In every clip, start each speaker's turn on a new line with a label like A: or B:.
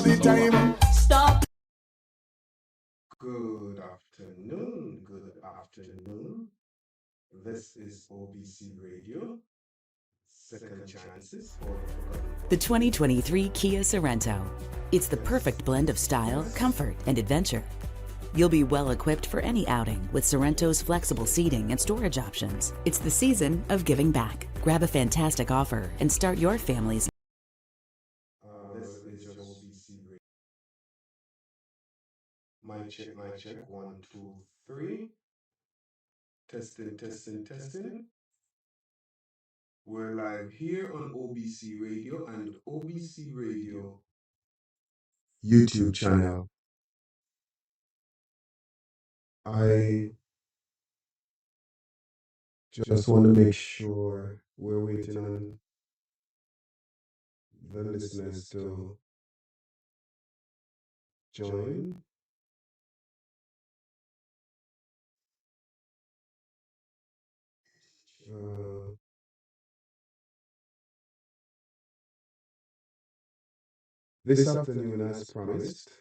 A: the time. Stop.
B: Good afternoon. Good afternoon. This is OBC Radio, Second Chances for the Forgotten.
C: The 2023 Kia Sorento. It's the perfect blend of style, comfort, and adventure. You'll be well equipped for any outing with Sorrento's flexible seating and storage options. It's the season of giving back. Grab a fantastic offer and start your family's.
B: This is your OBC Radio. My check. 1, 2, 3. Testing. We're live here on OBC Radio and OBC Radio YouTube channel. I just want to make sure we're waiting on the listeners to join. This afternoon, as promised,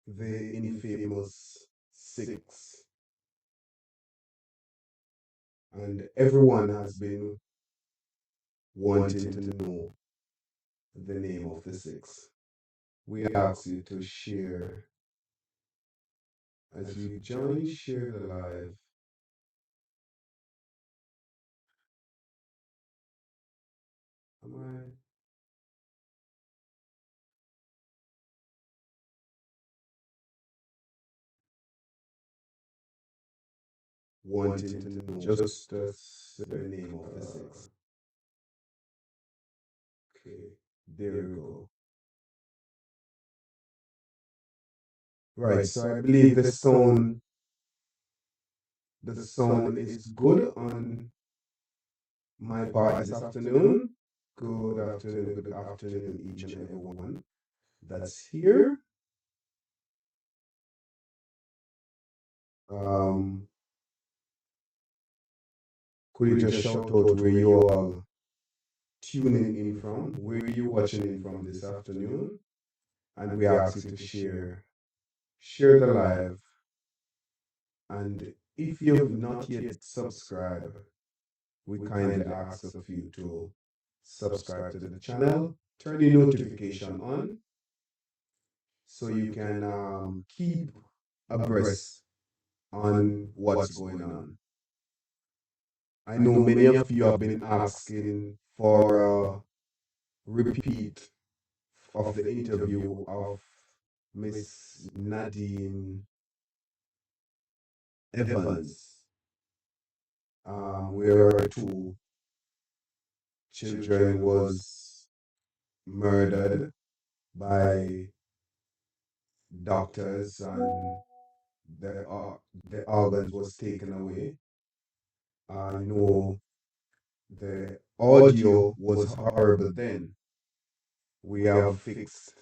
B: the infamous 6. And everyone has been wanting to know the name of the 6. We ask you to share as you join, share the live. Am I? Wanting to know just the name of the 6. Okay, there we go. Right, so I believe the sound is good on my part this afternoon. Good afternoon, each and everyone that's here. Could you just shout out where you all tuning in from, where you watching in from this afternoon? And we ask you to share the live. And if you have not yet subscribed, we kindly ask of you to subscribe to the channel, turn the notification on, so you can keep abreast on what's going on. I know many of you have been asking for a repeat of the interview of Miss Nadine Evans, where her 2 children was murdered by doctors and the organs was taken away. I know the audio was horrible then. We have fixed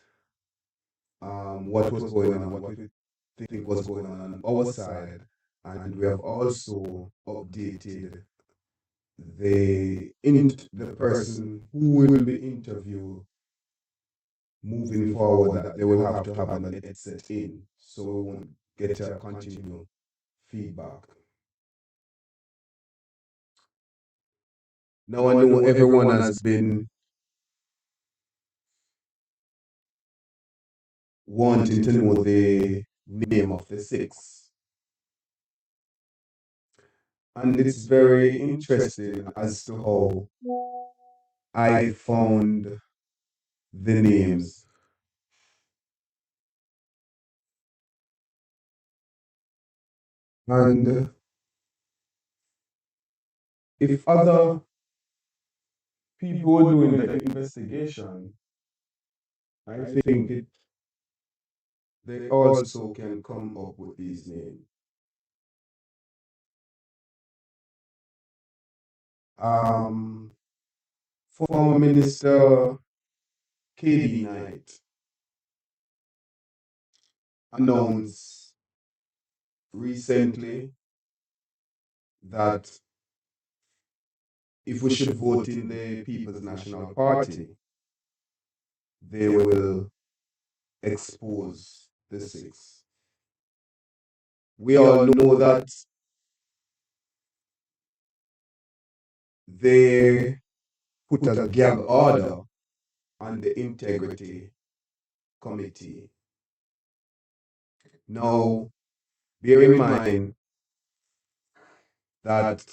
B: what was going on, what we think was going on our side, and we have also updated the person who will be interviewed moving forward, that they will have to have an headset in, so we won't get a continual feedback. Now I know everyone has been wanting to know the name of the 6. And it's very interesting as to how I found the names. And if other people were doing the investigation, I think they also can come up with these names. Former Minister KD Knight announced recently that if we should vote in the People's National Party, they will expose the six. We all know that they put a gag order on the integrity committee. Now, bear in mind that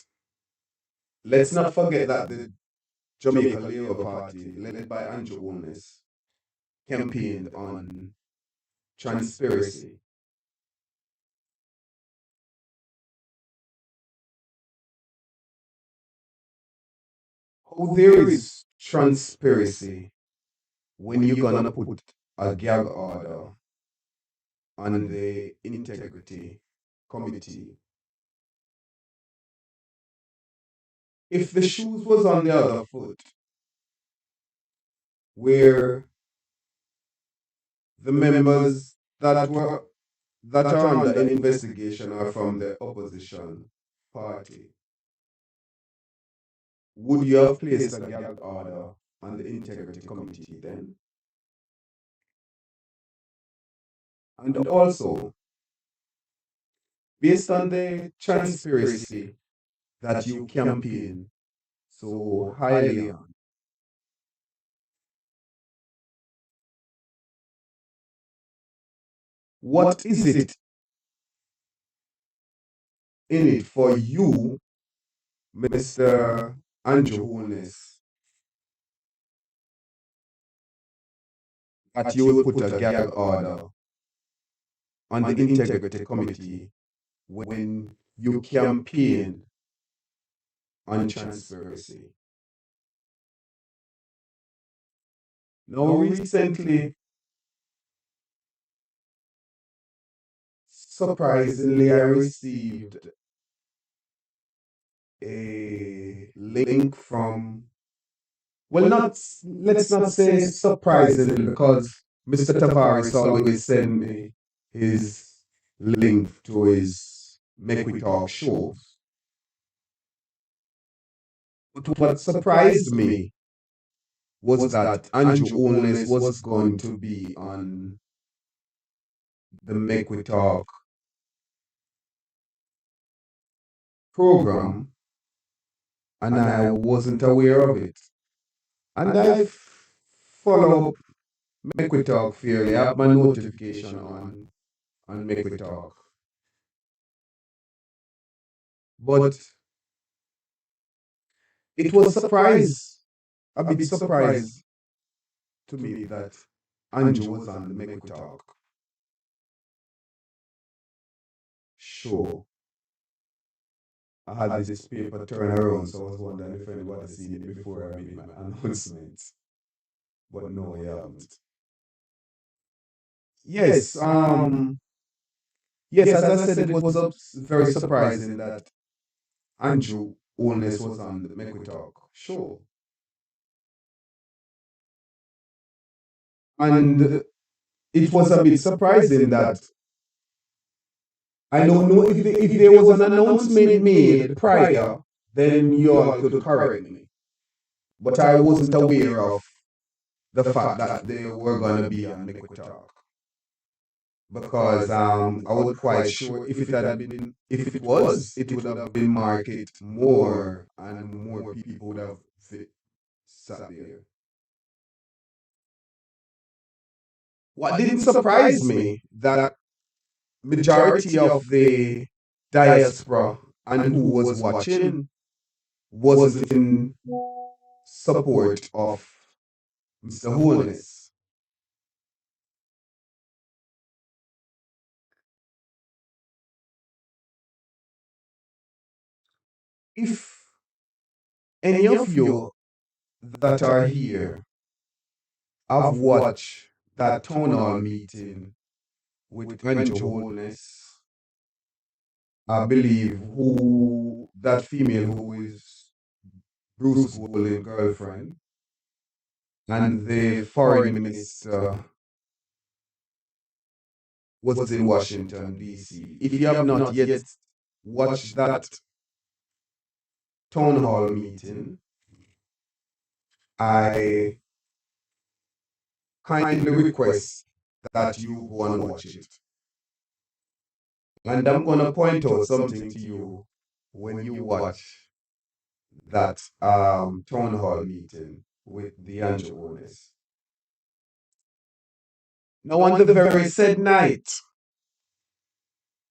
B: let's not forget that the Jamaica Labour Party, led by Andrew Holness, campaigned on transparency. How there is transparency when you're gonna put a gag order on the integrity committee? If the shoes was on the other foot, where the members that are under investigation are from the opposition party, would you have placed a gag order on the integrity committee then? And also, based on the transparency that you campaign so highly on, what is it in it for you, Mr. Andrew Holness, that you would put a gag order on the integrity committee when you campaign on transparency? Now, recently, surprisingly, I received a link from, well, not, let's not say surprisingly, because Mr. Tavares always send me his link to his Make We Talk show. But what surprised me was that Andrew Holness was going to be on the Make We Talk program, and I wasn't aware of it. And I follow Make We Talk fairly. I have my notification on Make We Talk. But it was a bit surprise to me that Andrew was on the Make We Talk show. I had this paper turn around, so I was wondering if anybody had seen it before I made my announcement. But no, you haven't. Yes, yes, as I said, it was very surprising that Andrew Holness was on the Make We Talk show. And it was a bit surprising that I don't know if there was an announcement made prior, then you all could correct me. But I wasn't aware of the fact that they were going to be on Make We Talk. Because I was quite sure if it was, it would have been marketed more and more people would have sat there. What didn't surprise me that majority of the diaspora and who was watching wasn't in support of Mr. Holness. If any of you that are here have watched that town hall meeting with Andrew Holness, I believe who that female who is Bruce Golding's girlfriend, and the foreign minister was in Washington, D.C. If you have not yet watched that town hall meeting, I kindly request that you go and watch it. And I'm going to point out something to you when you watch that town hall meeting with the Andrew owners. Now, on the very said night,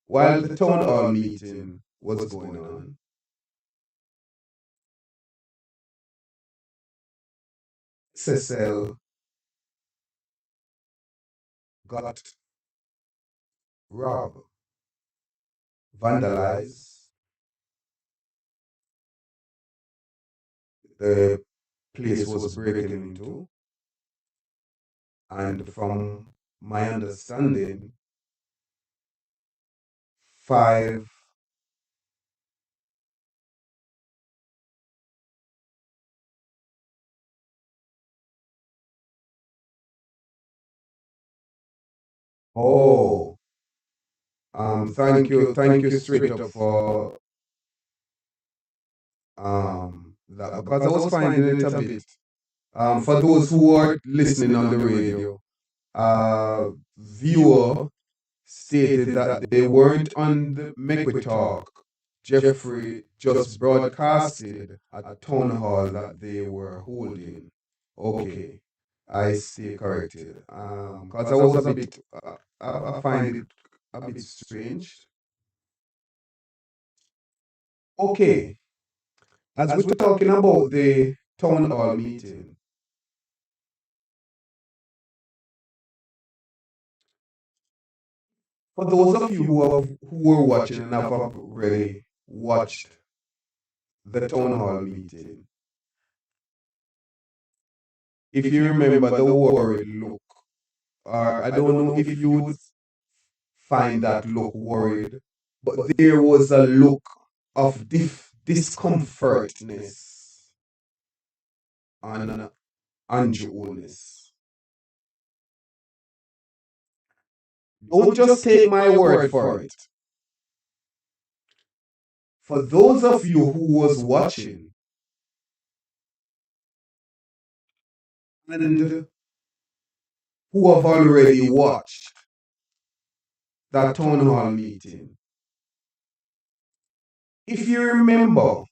B: while the town hall meeting was going on, Cecil got robbed, vandalized. The place was breaking into, and from my understanding, 5 oh thank you straight up for that, because I was finding it a bit for those who are listening on the radio, viewer stated that they weren't on the Make We Talk. Jeffrey just broadcasted a town hall that they were holding. Okay, I stay corrected. Because I was a bit, I find it a bit strange. Okay, as we're talking about the town hall meeting, for those of you who were watching and have already watched the town hall meeting, if you remember the worried look, or I don't know if you would find that look worried, but there was a look of discomfortness on Andrew. Don't just take my word for it. For those of you who was watching and who have already watched that town hall meeting, if you remember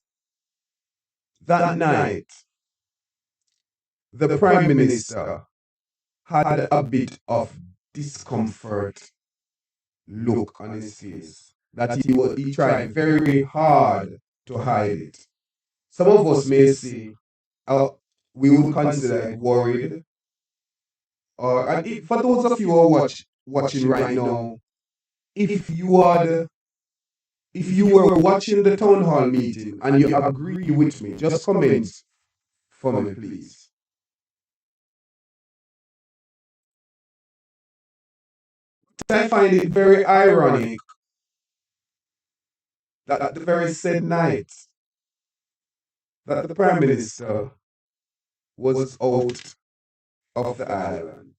B: that night, the Prime Minister had a bit of discomfort look on his face, that he tried very hard to hide it. Some of us may say, we would consider it worried, or for those of you who are watching right now, if you were watching the town hall meeting and you agree with me, just comment for me, please. I find it very ironic that at the very said night that the Prime Minister was out of the island,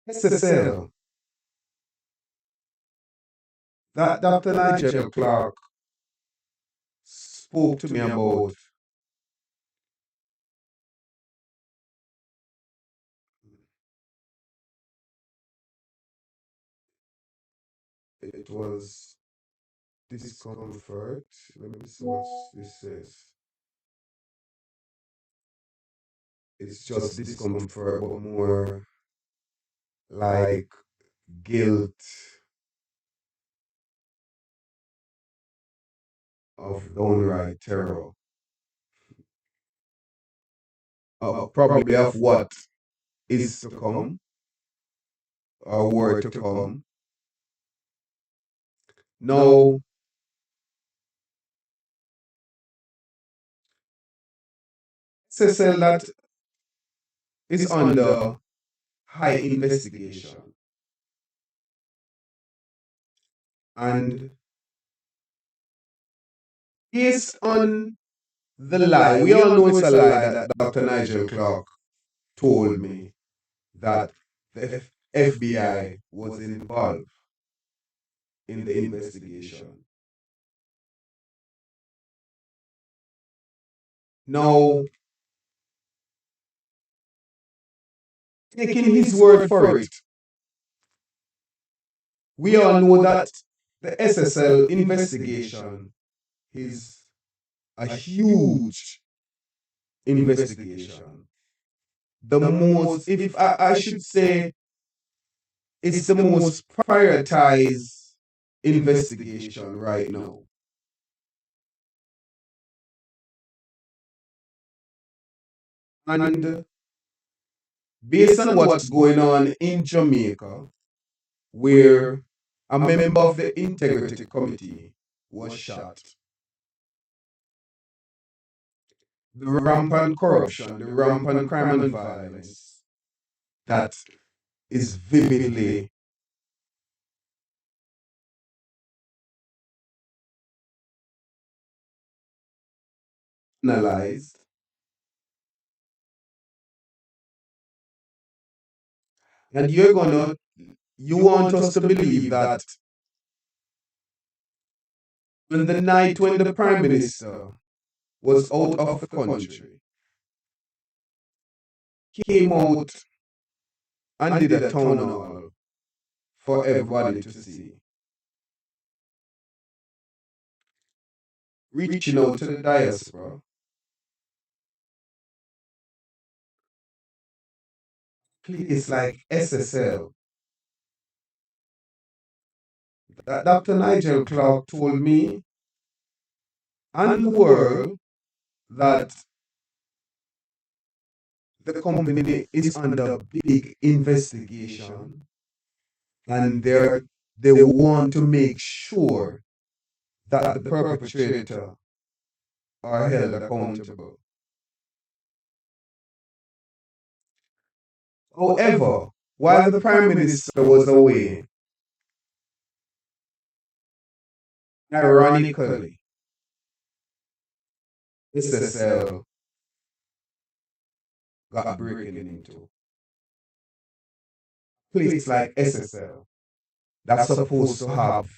B: SSL, that Dr. Nigel Clark spoke to me about it was discomfort. Let me see what this says. It's just discomfort, but more like guilt of downright terror. Probably of what is to come, or were to come. Now, Cecil, that is under high investigation. And based on the lie, we all know it's a lie that Dr. Nigel Clark told me that the FBI was involved in the investigation. Now, taking his word for it, we all know that the SSL investigation is a huge investigation. The most, if I should say, it's the most prioritized investigation right now. And based on what's going on in Jamaica, where a member of the integrity committee was shot, the rampant corruption, the rampant crime and violence that is vividly analyzed. And you want us to believe that on the night when the Prime Minister was out of the country, came out and did a town hall for everybody to see, reaching out to the diaspora, place like SSL, that Dr. Nigel Clark told me and the world that the company is under big investigation and they want to make sure that the perpetrator are held accountable. However, while the Prime Minister was away, ironically, SSL got breaking into. Place like SSL that's supposed to have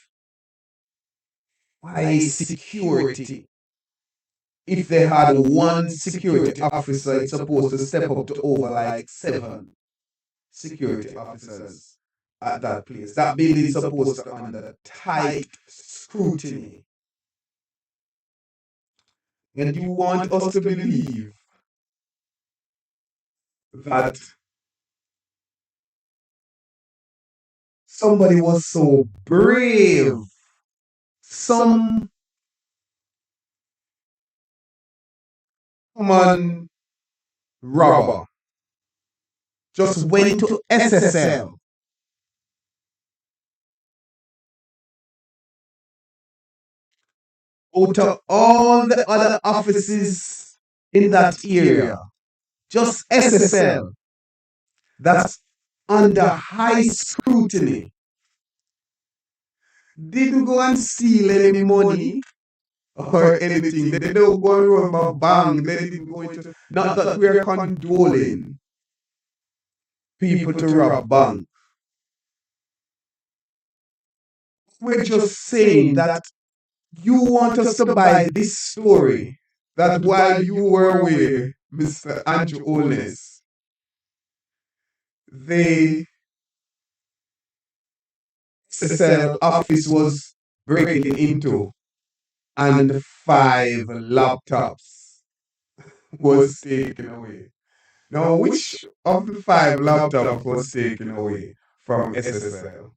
B: high security. If they had one security officer, it's supposed to step up to over like 7 security officers at that place. That building is supposed to under tight scrutiny. And you want us to believe that somebody was so brave, some common robber just went to SSL out of all the other offices in that area, just SSL, that's under high scrutiny, didn't go and steal any money or anything. They didn't go and rob a bank. They didn't go into. Not that we are condoling people to rob bank. We're just saying that you want us to buy this story that while you were away, Mr. Andrew Holness, the SSL office was breaking into and 5 laptops was taken away. Now, which of the 5 laptops was taken away from SSL?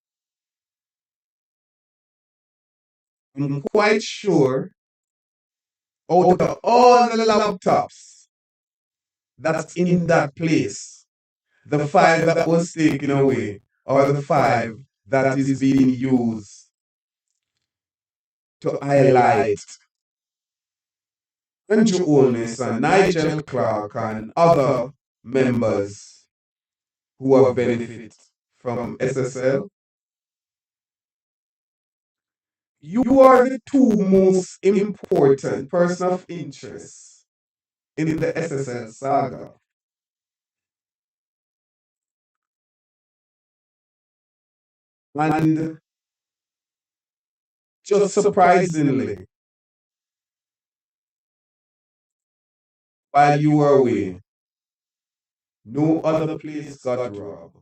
B: I'm quite sure out of all the laptops that's in that place, the 5 that was taken away are the 5 that is being used to highlight Andrew Holness and Nigel Clark and other members who have benefited from SSL. You are the 2 most important person of interest in the SSL saga. And just surprisingly, while you were away. No other place got robbed.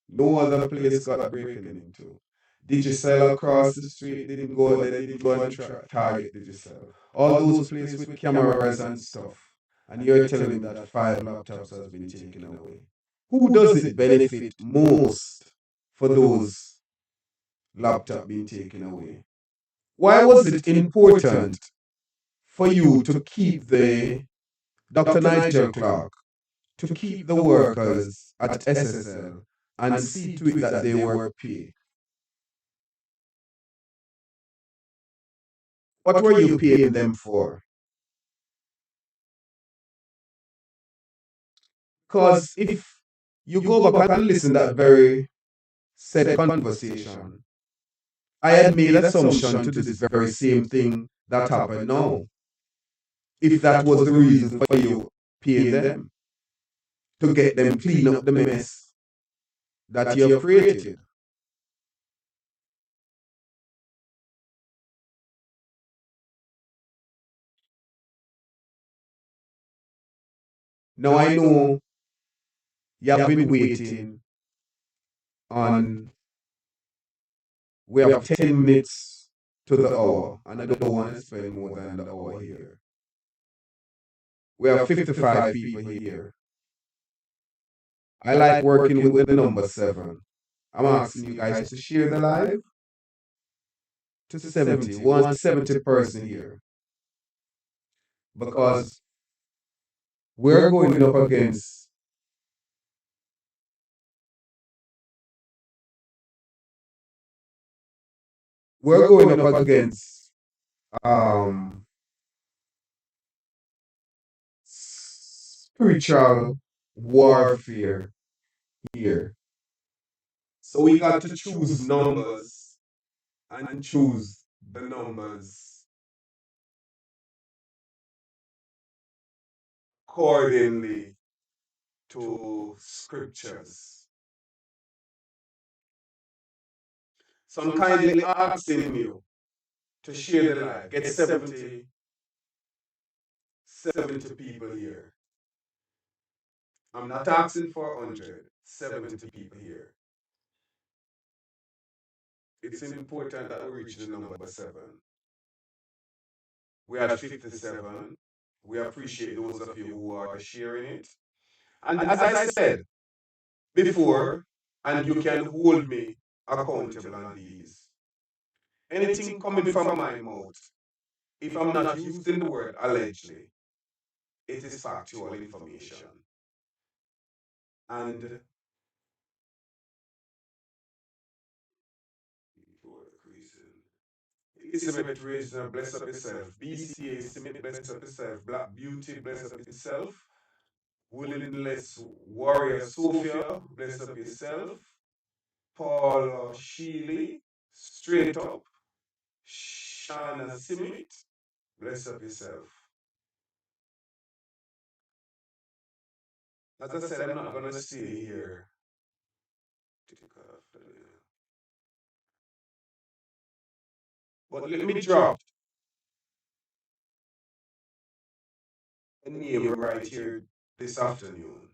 B: No other place got broken into. Did you sell across the street? Didn't go. They didn't go and target. Did you sell? All those places with cameras and stuff. And you're telling me that 5 laptops has been taken away. Who does it benefit most for those laptops being taken away? Why was it important for you to keep the Dr. Nigel Clark, to keep the workers at SSL and see to it that they were paid? What were you paying them for? Because if you go back and listen that very said conversation, I had made assumption to this very same thing that happened now. If that was the reason for you paying them, to get them clean up the mess that you have created. Now I know you have been waiting on, we have 10 minutes to the hour, and I don't want to spend more than the hour here. We have 55 people here. I like working with the number 7. I'm asking you guys to share the live to 70. 170 person here. Because we're going up against spiritual warfare here. So we got to choose numbers and choose the numbers accordingly to scriptures. So I'm kindly asking you to share the live. Get 70 people here. I'm not asking for 100, 70 people here. It's important that we reach the number 7. We had 57. We appreciate those of you who are sharing it. And as I said before, and you can hold me accountable on these, anything coming from my mouth, if I'm not using the word allegedly, it is factual information. And Elizabeth Reason, bless up yourself. BCA, Smith, bless up yourself. Black Beauty, bless up yourself. Willingness Warrior Sophia, bless up yourself. Paul Sheely, straight up. Shana Simit, bless up yourself. As I said, I'm not going to stay here. But let me drop a name right here this afternoon.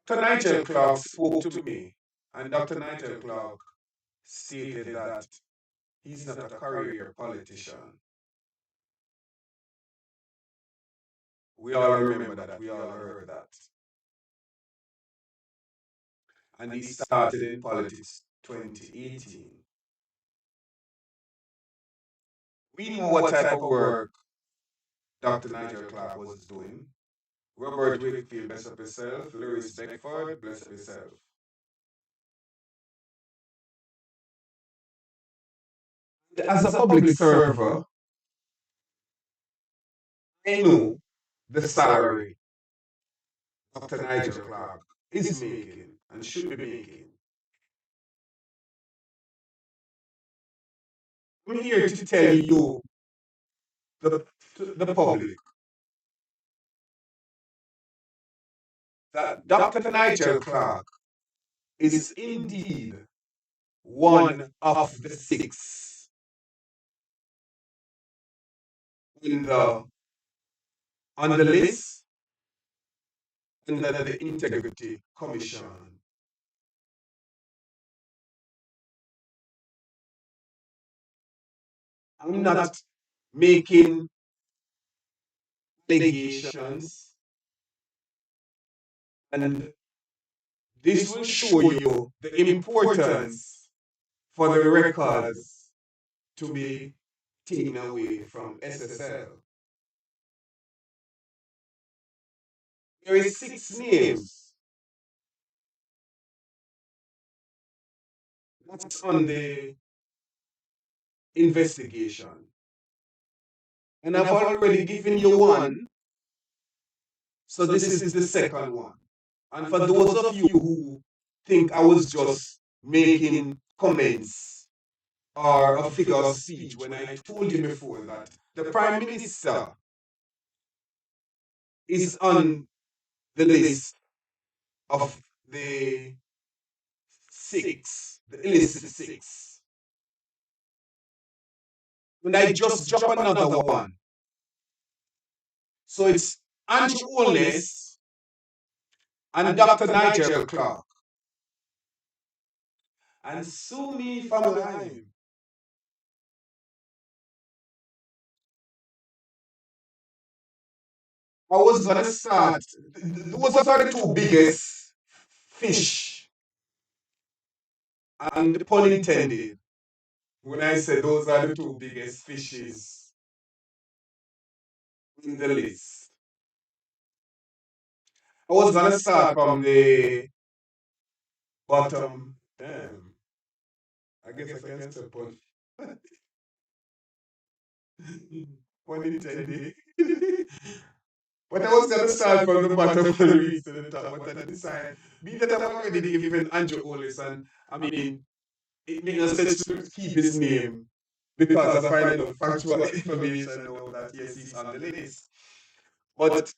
B: Dr. Nigel Clark spoke to me, and Dr. Nigel Clark stated that he's not a career politician. We all remember that, we all heard that. And he started in politics 2018. We know what type of work Dr. Nigel Clark was doing. Robert Wakefield, bless up yourself. Lewis Beckford, bless up yourself. As a public server, I know the salary Dr. Nigel Clark is making and should be making. I'm here to tell you, the public, that Dr. Nigel Clark is indeed one of the 6 in on the list under the Integrity Commission. I'm not making allegations, and this will show you the importance for the records to be taken away from SSL. There is 6 names that's on the investigation, and I've already given you one, so this is the second one. And for those of you who think I was just making comments or a figure of speech when I told you before that the Prime Minister is on the list of the six, the illicit six. And I just drop another one. So it's Andrew Holness and Dr. Nigel Clark. And sue me if I'm lying. I was gonna start. Those are the two biggest fish, and pun intended, when I say those are the two biggest fishes in the list. I was gonna start from the bottom. Damn. I guess I can step on. Pun intended. But I was gonna start from the bottom and reach to the top, but I decided, being that I've already given Andrew Ollis, and I mean, it makes no sense to keep his name because I find enough factual information now that yes, he's on the list. But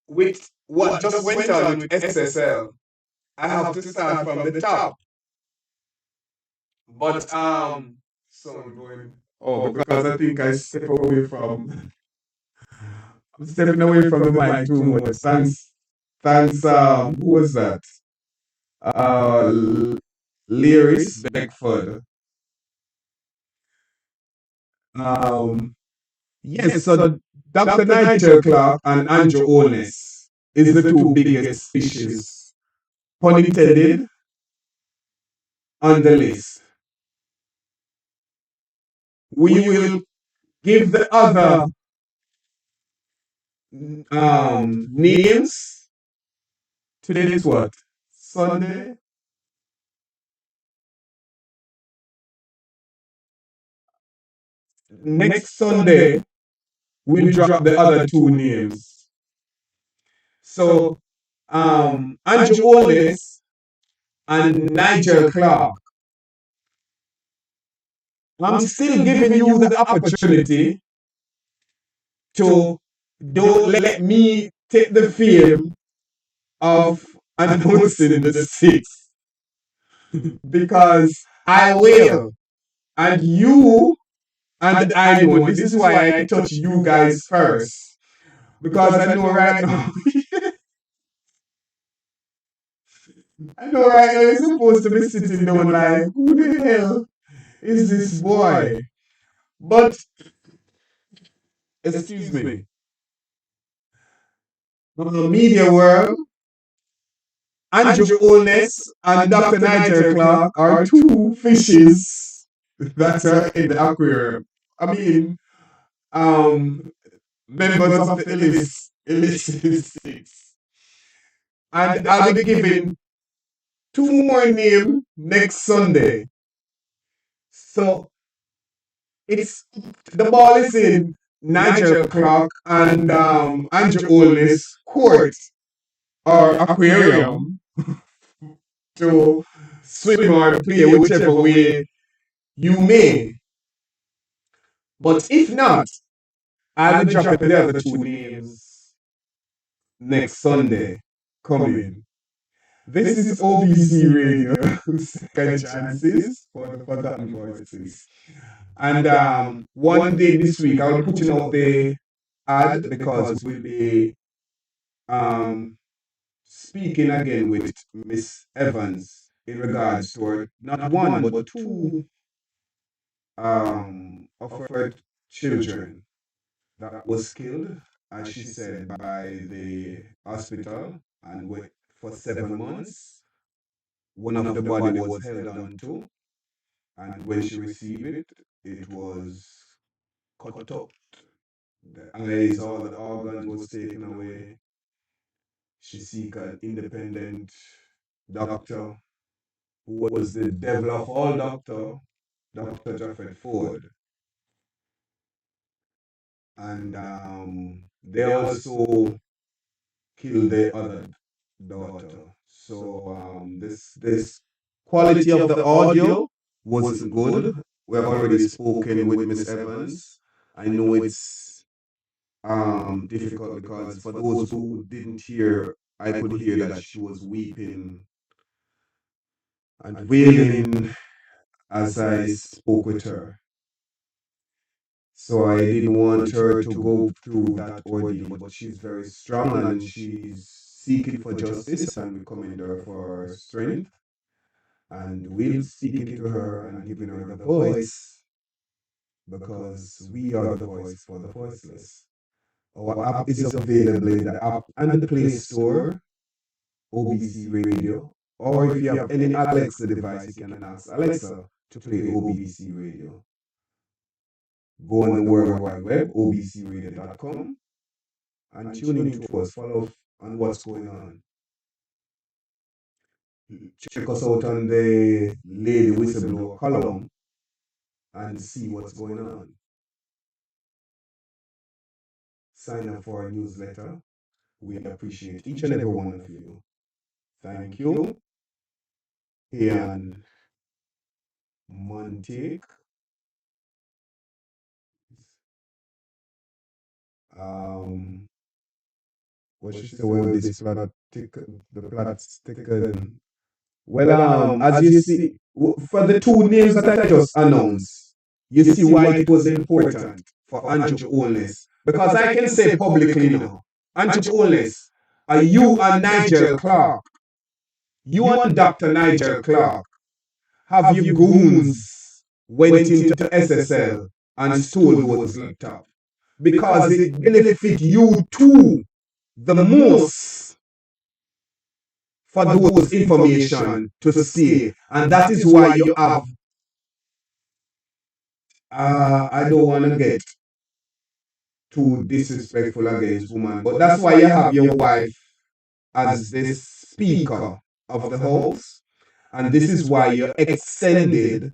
B: with what just went on with SSL, I have to start from the top. But so I'm going. Oh, because I think I step away from. I'm stepping away from the mic too much. Thanks. Who was that? Lyris Beckford. Um, yes. So Dr. Nigel Clark and Andrew Holness is the two biggest fishes, pun intended, on the list. We will give the other names. Today is what? Sunday? Next Sunday, we'll drop the other two names. So, Andrew Holness and Nigel Clark. I'm still giving you the opportunity to don't let me take the fame of announcing the six, because I will. And you and I know this is why I touch you guys first. Because I know right now I know right now you're supposed to be sitting down like, who the hell is this boy? But excuse me. The media world, Andrew Holness and Dr. Nigel Clark are two fishes that are in the aquarium. I mean, members of the illicit six. And I'll be giving two more names next Sunday. So it's the ball is in Nigel Clark and Andrew Holness court or aquarium to swim or play whichever way you may. But if not, I'll be dropping the other two names next Sunday coming. This is OBC Radio, Second Chances for the Forgotten Voices. And one day this week, I'll be putting out the ad because we'll be speaking again with Miss Evans in regards to her, not one, but two of her children that was killed, as she said, by the hospital and went for 7 months. One of the body was held onto, and when she received it, it was cut up. The eyes, all the organs was taken away. She seek an independent doctor who was the devil of all doctor, Dr. Jaffred Ford. And they also killed the other daughter. So this quality of the audio wasn't good. We have already spoken with Miss Evans. I know it's difficult because for those who didn't hear, I could hear that she was weeping and wailing as I spoke with her. So I didn't want her to go through that ordeal, but she's very strong and she's seeking for justice, and we commend her for her strength. And we'll speaking to her and giving her the voice because we are the voice for the voiceless. Our app is available in the App and the Play Store, OBC Radio, or if you have any Alexa device, you can ask Alexa to play OBC Radio. Go on the World Wide Web, obcradio.com, and tune in to us. Follow on what's going on. Check us out on the Lady Whistleblower column and see what's going on. Sign up for our newsletter. We appreciate each and every one of you. Thank you. And Montique. What should say? Well, this plot the plot's taken. Well, as you see, for the two names that I just announced, you see why it was important for Andrew Holness. Because I can say publicly now, Andrew Holness, are you and Nigel Clark, you and Dr. Nigel Clark, have you goons went into SSL and stole those laptop? Because it benefit you too the most for those information to stay. And that is why you have, I don't want to get too disrespectful against women, but that's why you have your wife as the speaker of the house. And this is why you extended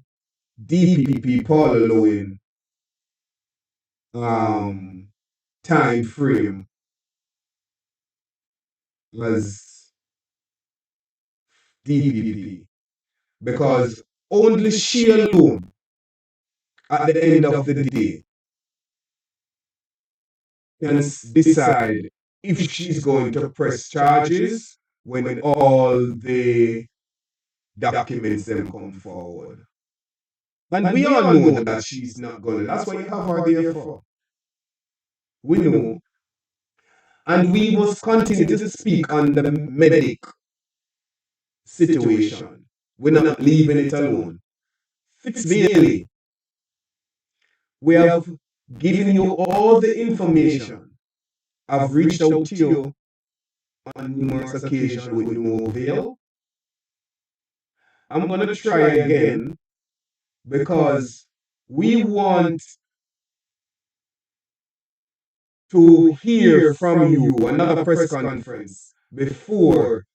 B: DPP Paul Lowen time frame as DPP, because only she alone at the end of the day can decide if she's going to press charges when all the documents them come forward. And we all know that she's not going to. That's what you have her there for. We know. And we must continue to speak on the medic situation. We're not leaving it alone. Fitz Bailey, we have given you all the information. I've reached out to you on numerous occasions with no avail. I'm going to try again because we want to hear from you another press conference before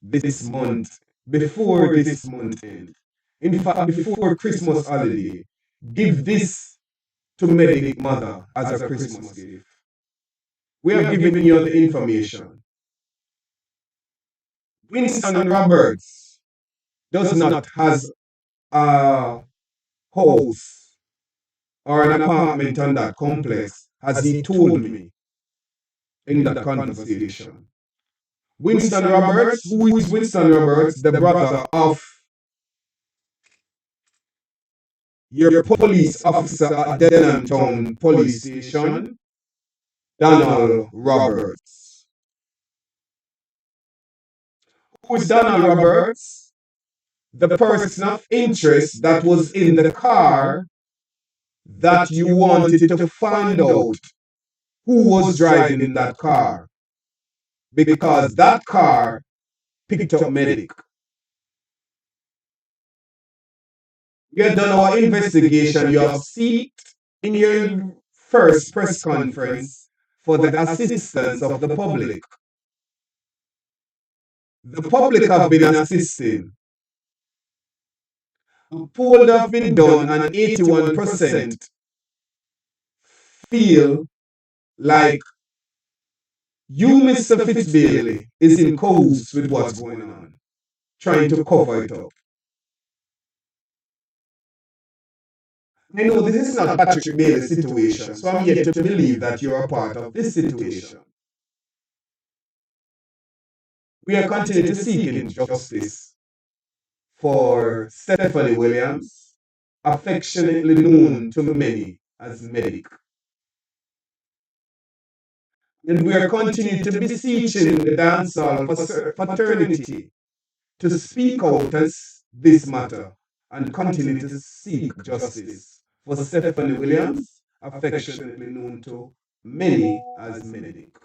B: this month ends. In fact, before Christmas holiday, give this to Medic Mother as a Christmas gift. We have given you the information. Winston Roberts does not has a house or an apartment on that complex, as he told me in that conversation. Winston Roberts. Who is Winston Roberts? The brother of your police officer at Denhamtown Police Station, Donald Roberts. Who is Donald Roberts? The person of interest that was in the car that you wanted to find out who was driving in that car. Because that car picked up medic. You have done our investigation. You have seeked in your first press conference for the assistance of the public. The public have been assisting. A poll have been done and 81% feel like you, Mr. Fitzbailey, is in cahoots with what's going on, trying to cover it up. I know this is not Patrick Bailey's situation, so I'm yet to believe that you're a part of this situation. We are continuing to seek justice for Stephanie Williams, affectionately known to many as Medic. And we are continuing to beseeching the dancehall fraternity to speak out as this matter and continue to seek justice for Stephanie Williams, affectionately known to many as Medic.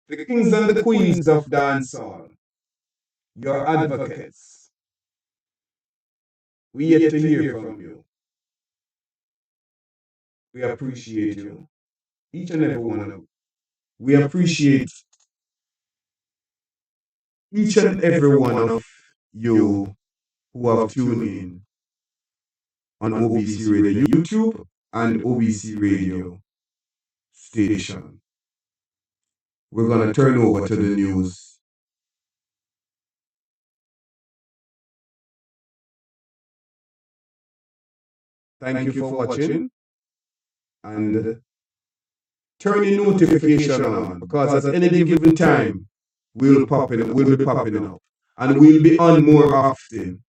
B: The kings and the queens of dancehall, your advocates, we yet to hear from you. We appreciate you. Each and every one of you. We appreciate each and every one of you who have tuned in on OBC Radio YouTube and OBC Radio station. We're going to turn over to the news. Thank you for watching, and turn your notification on, because at any given time we'll be popping up, and we'll be on more often